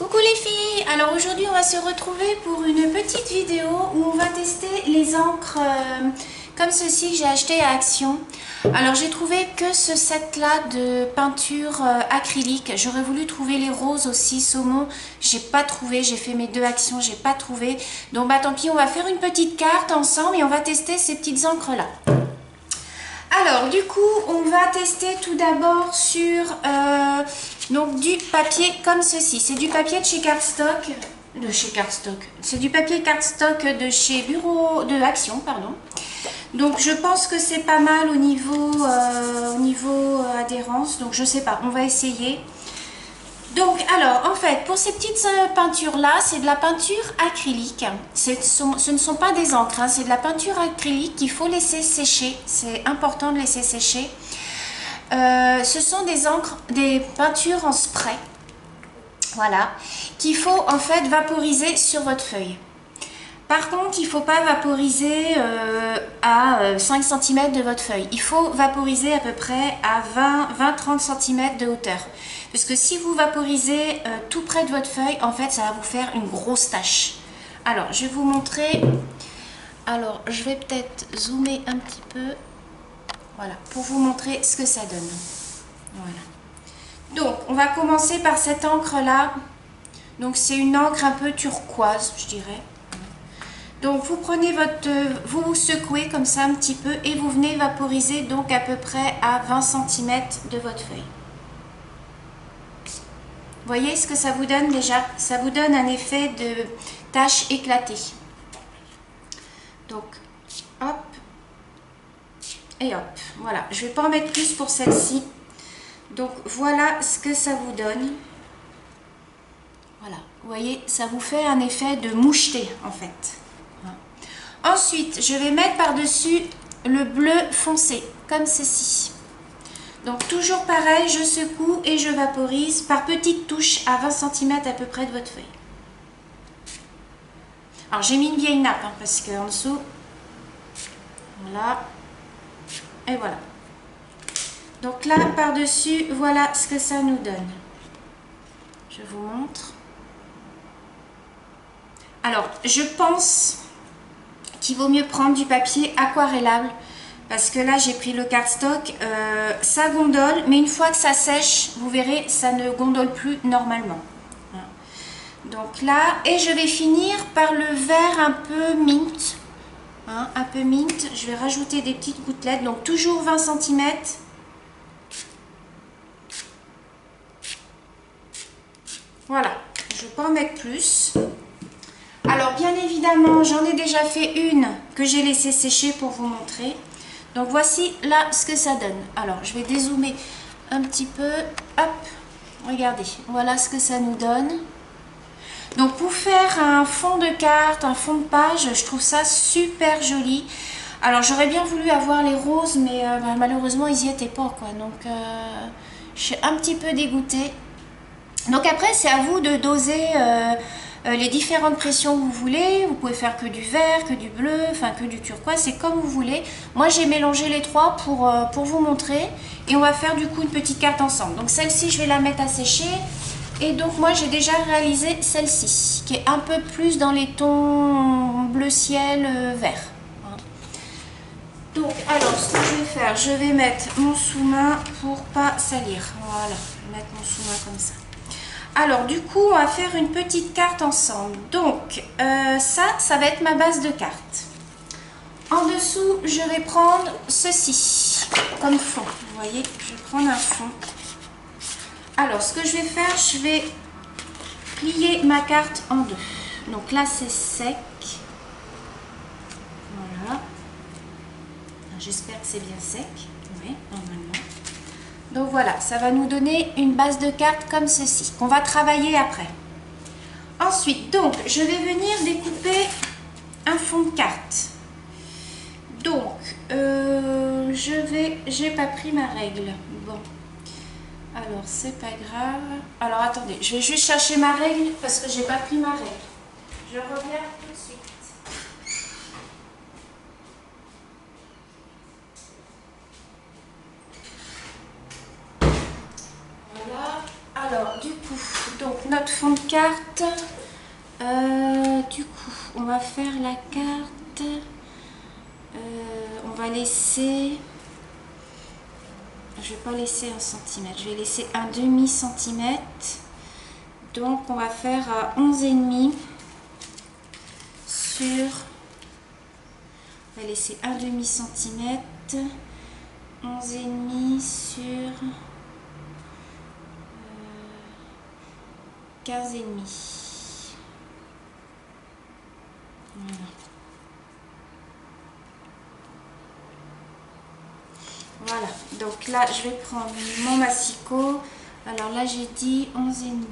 Coucou les filles, alors aujourd'hui on va se retrouver pour une petite vidéo où on va tester les encres comme ceci que j'ai acheté à Action. Alors j'ai trouvé que ce set là de peinture acrylique. J'aurais voulu trouver les roses aussi, saumon, j'ai pas trouvé, j'ai fait mes deux actions, j'ai pas trouvé. Donc bah tant pis, on va faire une petite carte ensemble et on va tester ces petites encres là. Alors du coup on va tester tout d'abord sur donc du papier comme ceci. C'est du papier de chez Cardstock, c'est du papier Cardstock de chez Bureau de Action, pardon. Donc je pense que c'est pas mal au niveau adhérence, donc je sais pas, on va essayer. Donc alors en fait pour ces petites peintures là, c'est de la peinture acrylique, ce ne sont pas des encres, hein, c'est de la peinture acrylique qu'il faut laisser sécher, c'est important de laisser sécher. Ce sont des encres, des peintures en spray, voilà, qu'il faut en fait vaporiser sur votre feuille. Par contre, il ne faut pas vaporiser à 5 cm de votre feuille. Il faut vaporiser à peu près à 20-30 cm de hauteur. Parce que si vous vaporisez tout près de votre feuille, en fait, ça va vous faire une grosse tache. Alors, je vais vous montrer. Alors, je vais peut-être zoomer un petit peu. Voilà, pour vous montrer ce que ça donne. Voilà. Donc, on va commencer par cette encre-là. Donc, c'est une encre un peu turquoise, je dirais. Donc vous prenez vous secouez comme ça un petit peu et vous venez vaporiser donc à peu près à 20 cm de votre feuille. Voyez ce que ça vous donne déjà? Ça vous donne un effet de tache éclatée. Donc hop et hop. Voilà, je ne vais pas en mettre plus pour celle-ci. Donc voilà ce que ça vous donne. Voilà, vous voyez, ça vous fait un effet de moucheté en fait. Ensuite, je vais mettre par-dessus le bleu foncé, comme ceci. Donc, toujours pareil, je secoue et je vaporise par petites touches à 20 cm à peu près de votre feuille. Alors, j'ai mis une vieille nappe, hein, parce qu'en dessous, voilà, et voilà. Donc là, par-dessus, voilà ce que ça nous donne. Je vous montre. Alors, je pense qu'il vaut mieux prendre du papier aquarellable parce que là j'ai pris le cardstock, ça gondole, mais une fois que ça sèche, vous verrez, ça ne gondole plus normalement. Donc là, et je vais finir par le vert un peu mint, hein, un peu mint. Je vais rajouter des petites gouttelettes, donc toujours 20 cm. Voilà, je ne vais pas en mettre plus. Alors bien évidemment, j'en ai déjà fait une que j'ai laissée sécher pour vous montrer. Donc voici là ce que ça donne. Alors je vais dézoomer un petit peu. Hop, regardez, voilà ce que ça nous donne. Donc pour faire un fond de carte, un fond de page, je trouve ça super joli. Alors j'aurais bien voulu avoir les roses, mais malheureusement ils n'y étaient pas, quoi. Donc je suis un petit peu dégoûtée. Donc après c'est à vous de doser les différentes pressions que vous voulez. Vous pouvez faire que du vert, que du bleu, enfin que du turquoise, c'est comme vous voulez. Moi j'ai mélangé les trois pour vous montrer et on va faire du coup une petite carte ensemble. Donc celle-ci je vais la mettre à sécher et donc moi j'ai déjà réalisé celle-ci qui est un peu plus dans les tons bleu ciel vert. Donc alors ce que je vais faire, je vais mettre mon sous-main pour pas salir. Voilà, je vais mettre mon sous-main comme ça. Alors du coup on va faire une petite carte ensemble. Donc ça va être ma base de carte. En dessous je vais prendre ceci comme fond. Vous voyez, je vais prendre un fond. Alors ce que je vais faire, je vais plier ma carte en deux. Donc là c'est sec. Voilà. J'espère que c'est bien sec. Oui, normalement. Donc voilà, ça va nous donner une base de carte comme ceci, qu'on va travailler après. Ensuite, donc, je vais venir découper un fond de carte. Donc, j'ai pas pris ma règle. Bon, alors c'est pas grave. Alors attendez, je vais juste chercher ma règle parce que j'ai pas pris ma règle. Je reviens tout de suite. Alors, du coup, donc notre fond de carte. Du coup, on va faire la carte. On va laisser... Je vais pas laisser 1 cm, je vais laisser un demi-centimètre. Donc on va faire 11,5 sur... On va laisser un demi-centimètre. 11,5 sur 15,5. Voilà. Voilà, donc là je vais prendre mon massicot. Alors là j'ai dit 11,5.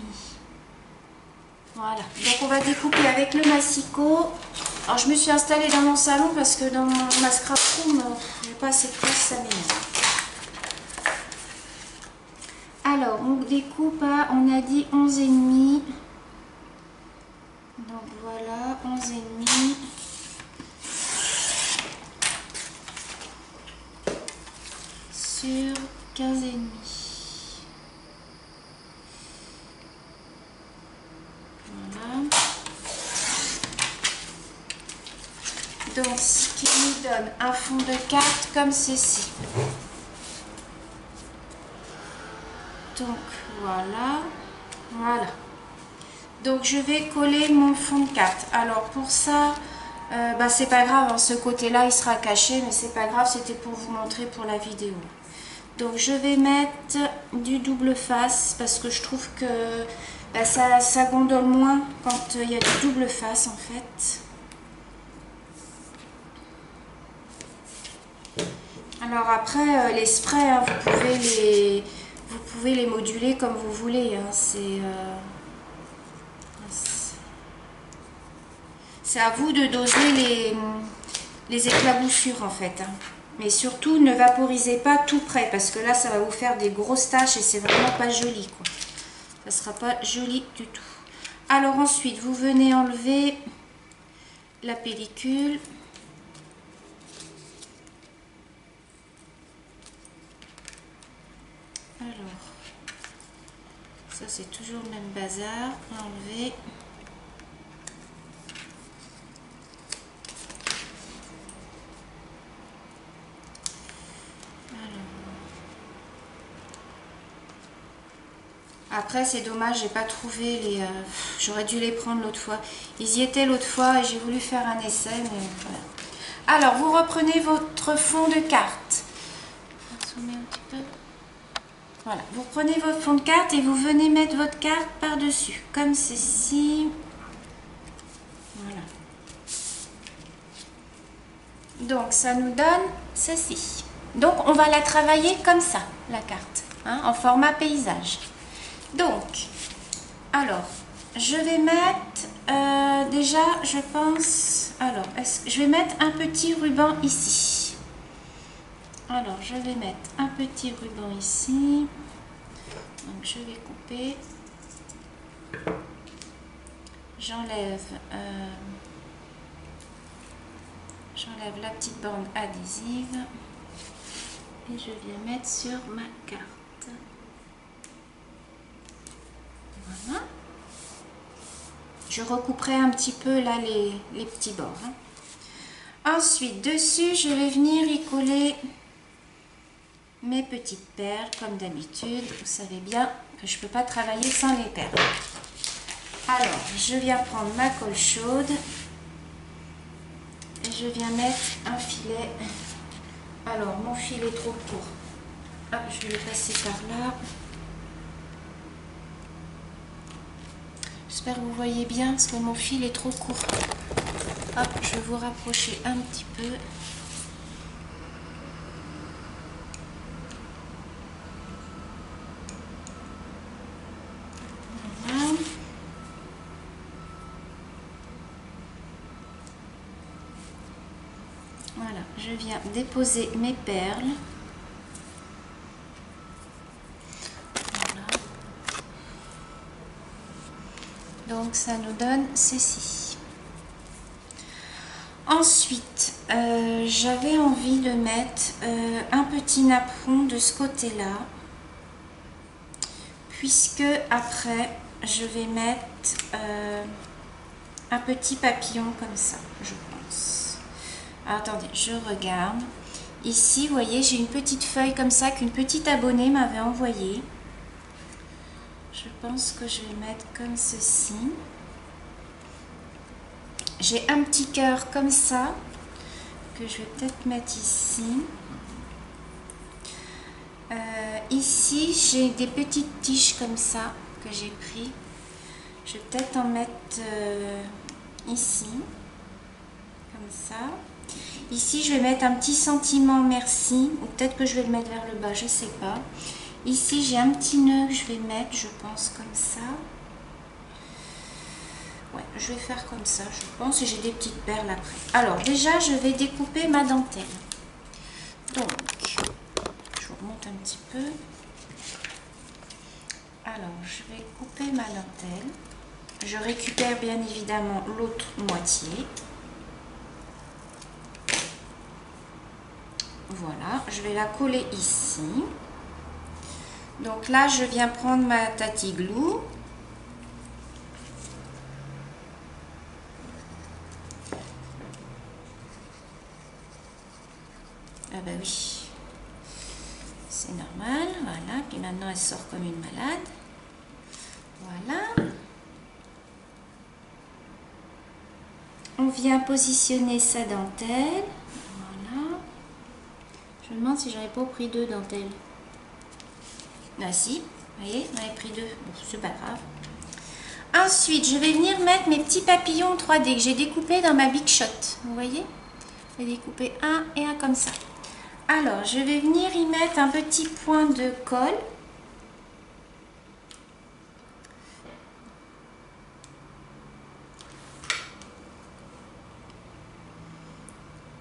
Voilà, donc on va découper avec le massicot. Alors je me suis installée dans mon salon parce que dans ma scrap room, j'ai pas assez de place, ça m'énerve. Alors on découpe à, on a dit 11,5. Donc voilà, 11,5. Sur 15,5. Voilà. Donc ce qui nous donne un fond de carte comme ceci. Donc voilà. Voilà. Donc je vais coller mon fond de carte. Alors pour ça, c'est pas grave, hein, ce côté-là il sera caché, mais c'est pas grave, c'était pour vous montrer pour la vidéo. Donc je vais mettre du double face parce que je trouve que ça gondole moins quand il y a du double face en fait. Alors après les sprays, hein, vous pouvez les moduler comme vous voulez. Hein, c'est à vous de doser les éclaboussures en fait. Hein. Mais surtout, ne vaporisez pas tout près parce que là, ça va vous faire des grosses taches et c'est vraiment pas joli, quoi. Ça sera pas joli du tout. Alors ensuite, vous venez enlever la pellicule. Alors, ça c'est toujours le même bazar. Enlever. Après c'est dommage, j'ai pas trouvé les... j'aurais dû les prendre l'autre fois. Ils y étaient l'autre fois et j'ai voulu faire un essai, mais voilà. Alors vous reprenez votre fond de carte. Voilà, vous prenez votre fond de carte et vous venez mettre votre carte par-dessus, comme ceci. Voilà. Donc ça nous donne ceci. Donc on va la travailler comme ça, la carte, hein, en format paysage. Donc, alors, je vais mettre, déjà, je pense, alors, je vais mettre un petit ruban ici. Alors, je vais mettre un petit ruban ici. Donc, je vais couper. J'enlève la petite bande adhésive. Et je viens mettre sur ma carte. Voilà. Je recouperai un petit peu là les petits bords. Hein. Ensuite, dessus, je vais venir y coller mes petites perles, comme d'habitude. Vous savez bien que je ne peux pas travailler sans les perles. Alors, je viens prendre ma colle chaude et je viens mettre un filet. Alors, mon fil est trop court. Hop, je vais le passer par là. J'espère que vous voyez bien parce que mon fil est trop court. Hop, je vais vous rapprocher un petit peu. Voilà. Voilà, je viens déposer mes perles. Donc ça nous donne ceci. Ensuite, j'avais envie de mettre un petit napperon de ce côté-là, puisque après, je vais mettre un petit papillon comme ça, je pense. Alors, attendez, je regarde. Ici, vous voyez, j'ai une petite feuille comme ça qu'une petite abonnée m'avait envoyée. Je pense que je vais mettre comme ceci. J'ai un petit cœur comme ça que je vais peut-être mettre ici. Ici, j'ai des petites tiges comme ça que j'ai pris. Je vais peut-être en mettre ici, comme ça. Ici, je vais mettre un petit sentiment merci, ou peut-être que je vais le mettre vers le bas, je sais pas. Ici, j'ai un petit nœud que je vais mettre, je pense, comme ça. Ouais, je vais faire comme ça, je pense, et j'ai des petites perles après. Alors, déjà, je vais découper ma dentelle. Donc, je vous remonte un petit peu. Alors, je vais couper ma dentelle. Je récupère bien évidemment l'autre moitié. Voilà, je vais la coller ici. Donc là, je viens prendre ma Tati Glue. Ah bah oui, c'est normal, voilà. Puis maintenant, elle sort comme une malade. Voilà. On vient positionner sa dentelle. Voilà. Je me demande si j'avais pas pris 2 dentelles. Ah si, vous voyez, j'en ai pris 2. Bon, c'est pas grave. Ensuite, je vais venir mettre mes petits papillons 3D que j'ai découpés dans ma Big Shot. Vous voyez? Je vais découper un et un comme ça. Alors, je vais venir y mettre un petit point de colle.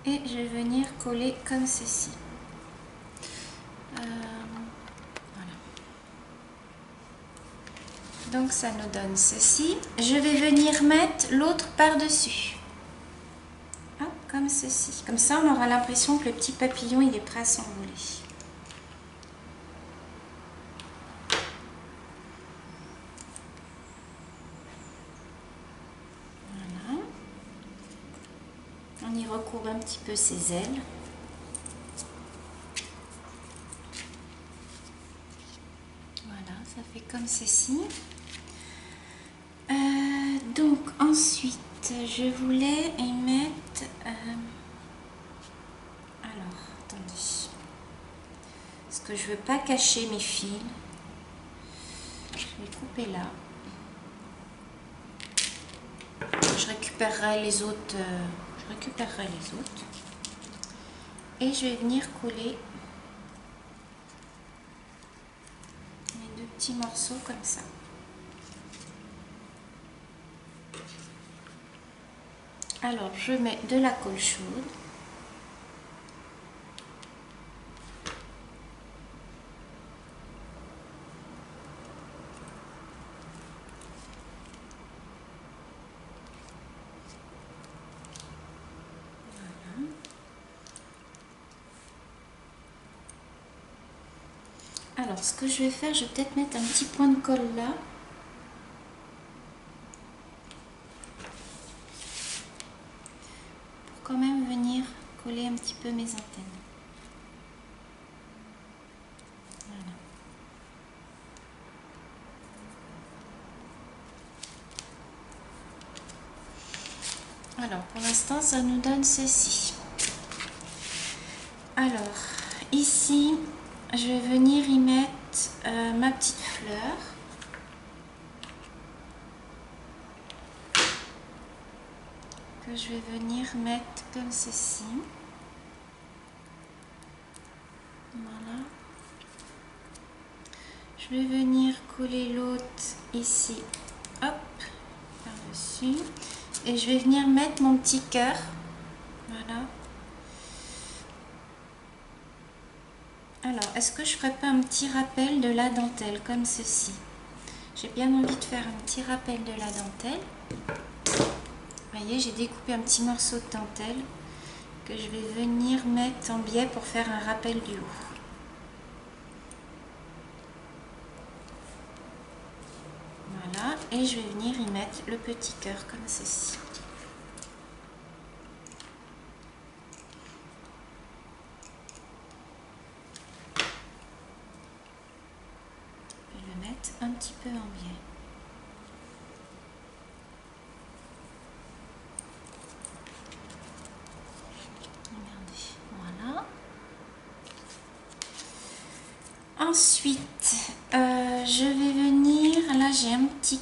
Et je vais venir coller comme ceci. Voilà. Donc, ça nous donne ceci. Je vais venir mettre l'autre par-dessus. Comme ceci. Comme ça, on aura l'impression que le petit papillon, il est prêt à s'envoler. Voilà. On y recouvre un petit peu ses ailes. Voilà, ça fait comme ceci. Donc, ensuite, je voulais y mettre... alors, attendez. Parce que je veux pas cacher mes fils. Je vais couper là. Je récupérerai les autres. Et je vais venir coller mes 2 petits morceaux comme ça. Alors, je mets de la colle chaude. Voilà. Alors, ce que je vais faire, je vais peut-être mettre un petit point de colle là. Pour quand même venir coller un petit peu mes antennes. Alors, pour l'instant, ça nous donne ceci. Alors, ici, je vais venir y mettre ma petite fleur. Que je vais venir mettre comme ceci. Voilà. Je vais venir coller l'autre ici. Hop, par-dessus. Et je vais venir mettre mon petit cœur. Voilà. Alors, est-ce que je ferais pas un petit rappel de la dentelle comme ceci? J'ai bien envie de faire un petit rappel de la dentelle. Vous voyez, j'ai découpé un petit morceau de dentelle que je vais venir mettre en biais pour faire un rappel du haut. Voilà, et je vais venir y mettre le petit cœur comme ceci. Je vais le mettre un petit peu en biais. Regardez, voilà. Ensuite, je vais venir, là j'ai un petit,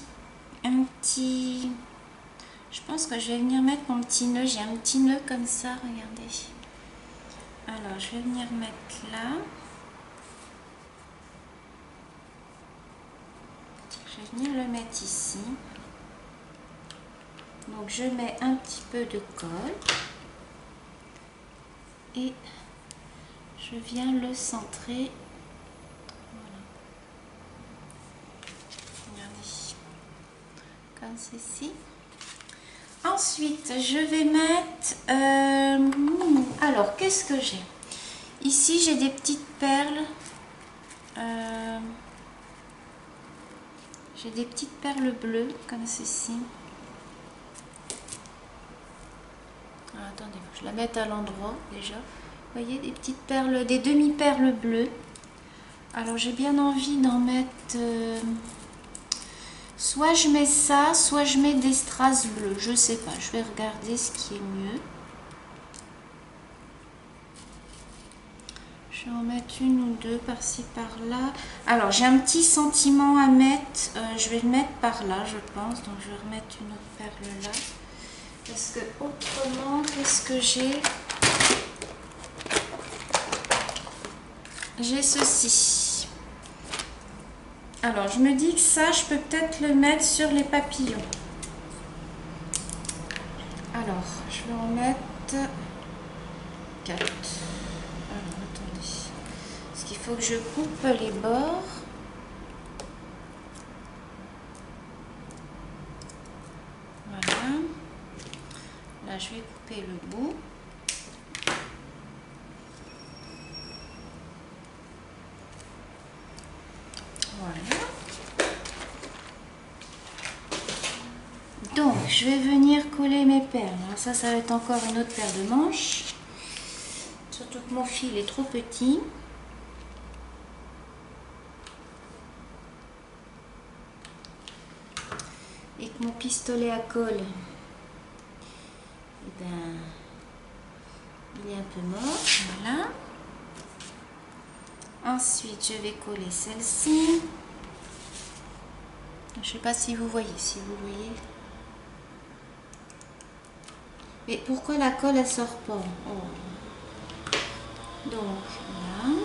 je pense que je vais venir mettre mon petit nœud, j'ai un petit nœud comme ça, regardez. Alors, je vais venir mettre là. Je vais venir le mettre ici. Donc, je mets un petit peu de colle et je viens le centrer. Voilà. Regardez, comme ceci. Ensuite, je vais mettre... alors, qu'est-ce que j'ai? Ici, j'ai des petites perles. J'ai des petites perles bleues, comme ceci. Ah, attendez, faut que je la mette à l'endroit, déjà. Vous voyez, des petites perles, des demi-perles bleues. Alors, j'ai bien envie d'en mettre... soit je mets ça, soit je mets des strass bleues. Je sais pas, je vais regarder ce qui est mieux. Je vais en mettre une ou deux par-ci par-là. Alors j'ai un petit sentiment à mettre. Je vais le mettre par là, je pense. Donc je vais remettre une autre perle là. Parce que autrement, qu'est-ce que j'ai? J'ai ceci. Alors je me dis que ça, je peux peut-être le mettre sur les papillons. Alors je vais en mettre 4. Alors attendez. Parce qu'il faut que je coupe les bords. Voilà. Là je vais couper le bout. Voilà. Donc, je vais venir coller mes perles. Alors ça va être encore une autre paire de manches. Surtout que mon fil est trop petit. Et que mon pistolet à colle, eh ben, il est un peu mort. Voilà. Ensuite, je vais coller celle-ci. Je ne sais pas si vous voyez, Mais pourquoi la colle elle sort pas? Oh. Donc voilà.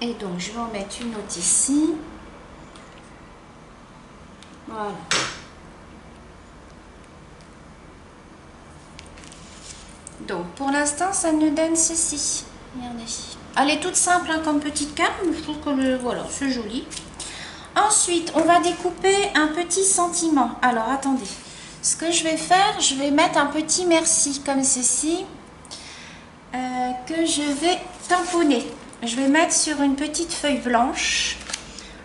Et donc je vais en mettre une autre ici. Voilà. Donc pour l'instant ça nous donne ceci. Regardez. Elle est toute simple hein, comme petite carte, mais je trouve que voilà, c'est joli. Ensuite, on va découper un petit sentiment. Alors attendez. Ce que je vais faire, je vais mettre un petit merci comme ceci que je vais tamponner. Je vais mettre sur une petite feuille blanche.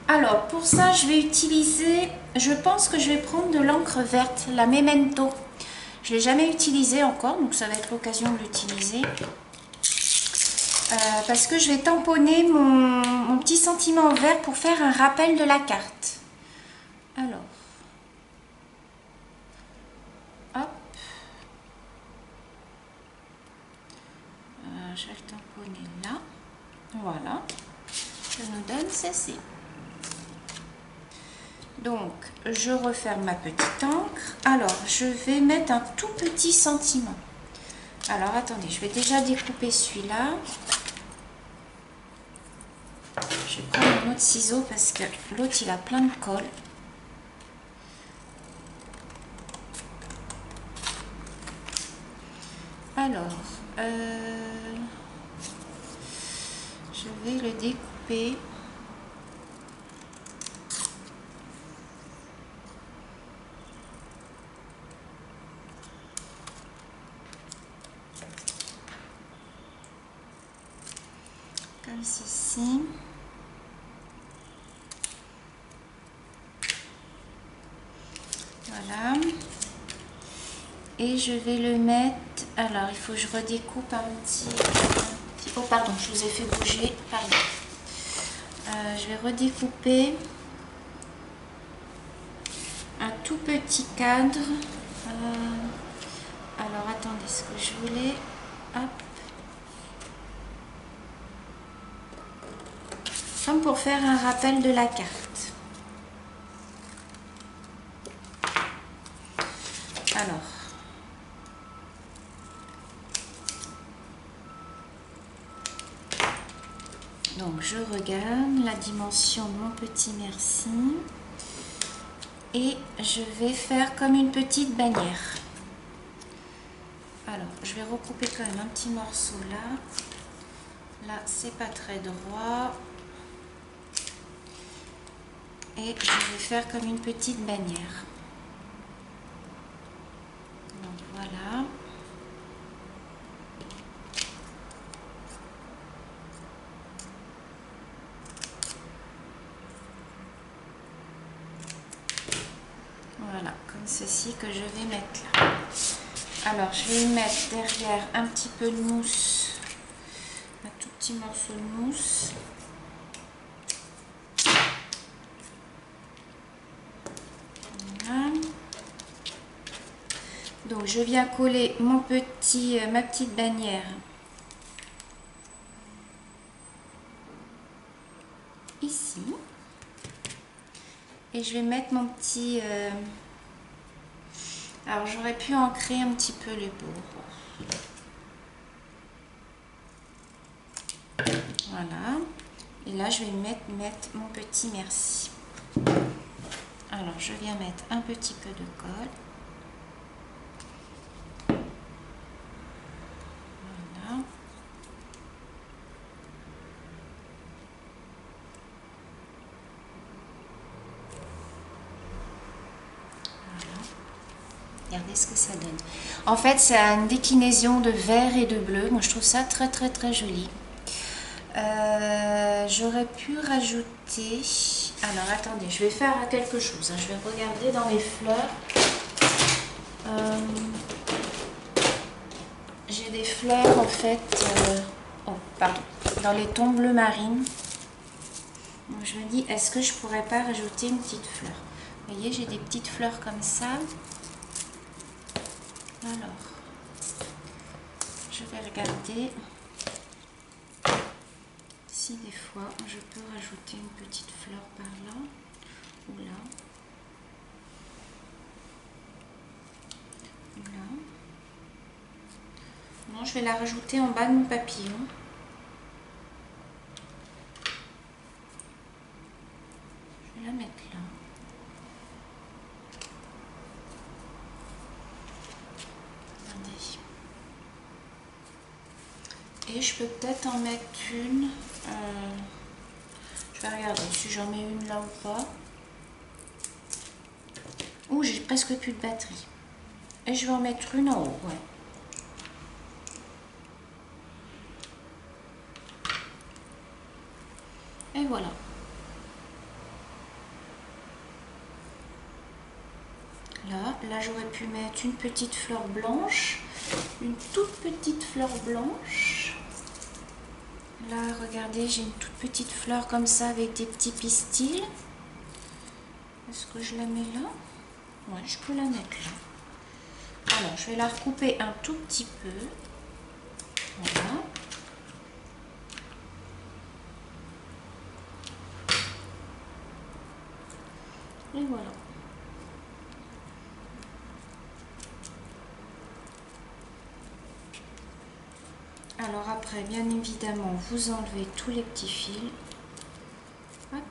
Alors pour ça, je vais utiliser, je pense que je vais prendre de l'encre verte, la Memento. Je ne l'ai jamais utilisée encore, donc ça va être l'occasion de l'utiliser. Parce que je vais tamponner mon petit sentiment vert pour faire un rappel de la carte. Alors. Hop. Je vais le tamponner là. Voilà. Ça nous donne ceci. Donc, je referme ma petite encre. Alors, je vais mettre un tout petit sentiment. Alors, attendez, je vais déjà découper celui-là. Je vais prendre un autre ciseau parce que l'autre, il a plein de colle. Alors, je vais le découper. Comme ceci. Voilà. Et je vais le mettre... Alors, il faut que je redécoupe un petit... Oh, pardon, je vous ai fait bouger. Pardon. Je vais redécouper un tout petit cadre. Alors, attendez, ce que je voulais... Hop. Comme pour faire un rappel de la carte. Alors... Donc, je regarde la dimension de mon petit merci. Et je vais faire comme une petite bannière. Alors, je vais recouper quand même un petit morceau là. Là, c'est pas très droit. Et je vais faire comme une petite bannière. Donc, voilà. Voilà, comme ceci que je vais mettre là. Alors, je vais y mettre derrière un petit peu de mousse, un tout petit morceau de mousse. Voilà. Donc, je viens coller ma petite bannière ici. Et je vais mettre mon petit... Alors, j'aurais pu ancrer un petit peu les bords. Voilà. Et là, je vais mettre mon petit merci. Alors, je viens mettre un petit peu de colle. Voilà. Regardez ce que ça donne. En fait, c'est une déclinaison de vert et de bleu. Moi, je trouve ça très, très, très joli. J'aurais pu rajouter... Alors, attendez, je vais faire quelque chose. Je vais regarder dans les fleurs. J'ai des fleurs, en fait... Oh, pardon. Dans les tons bleu marine. Donc, je me dis, est-ce que je pourrais pas rajouter une petite fleur? Vous voyez, j'ai des petites fleurs comme ça. Alors, je vais regarder si des fois je peux rajouter une petite fleur par là ou là. Ou là. Non, je vais la rajouter en bas de mon papillon. Je vais la mettre là. Et je peux peut-être en mettre une. Je vais regarder si j'en mets une là ou pas. Ouh, j'ai presque plus de batterie. Et je vais en mettre une en haut, ouais. Et voilà. Là j'aurais pu mettre une petite fleur blanche. Une toute petite fleur blanche. Là, regardez, j'ai une toute petite fleur comme ça avec des petits pistils. Est-ce que je la mets là? Ouais, je peux la mettre là. Alors, je vais la recouper un tout petit peu. Voilà. Et voilà. Alors après, bien évidemment, vous enlevez tous les petits fils. Hop,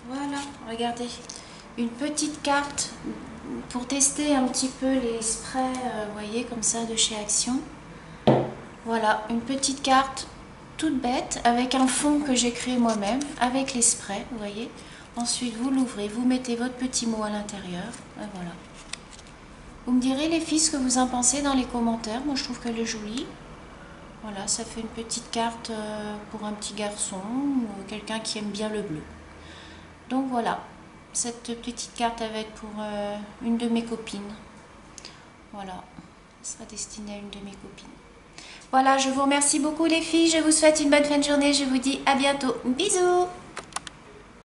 voilà, regardez. Une petite carte pour tester un petit peu les sprays, vous voyez, comme ça, de chez Action. Voilà, une petite carte toute bête avec un fond que j'ai créé moi-même, avec les sprays, vous voyez. Ensuite, vous l'ouvrez, vous mettez votre petit mot à l'intérieur, et voilà. Vous me direz, les filles, ce que vous en pensez dans les commentaires. Moi, je trouve qu'elle est jolie. Voilà, ça fait une petite carte pour un petit garçon ou quelqu'un qui aime bien le bleu. Donc voilà, cette petite carte, elle va être pour une de mes copines. Voilà, elle sera destinée à une de mes copines. Voilà, je vous remercie beaucoup les filles, je vous souhaite une bonne fin de journée, je vous dis à bientôt. Bisous!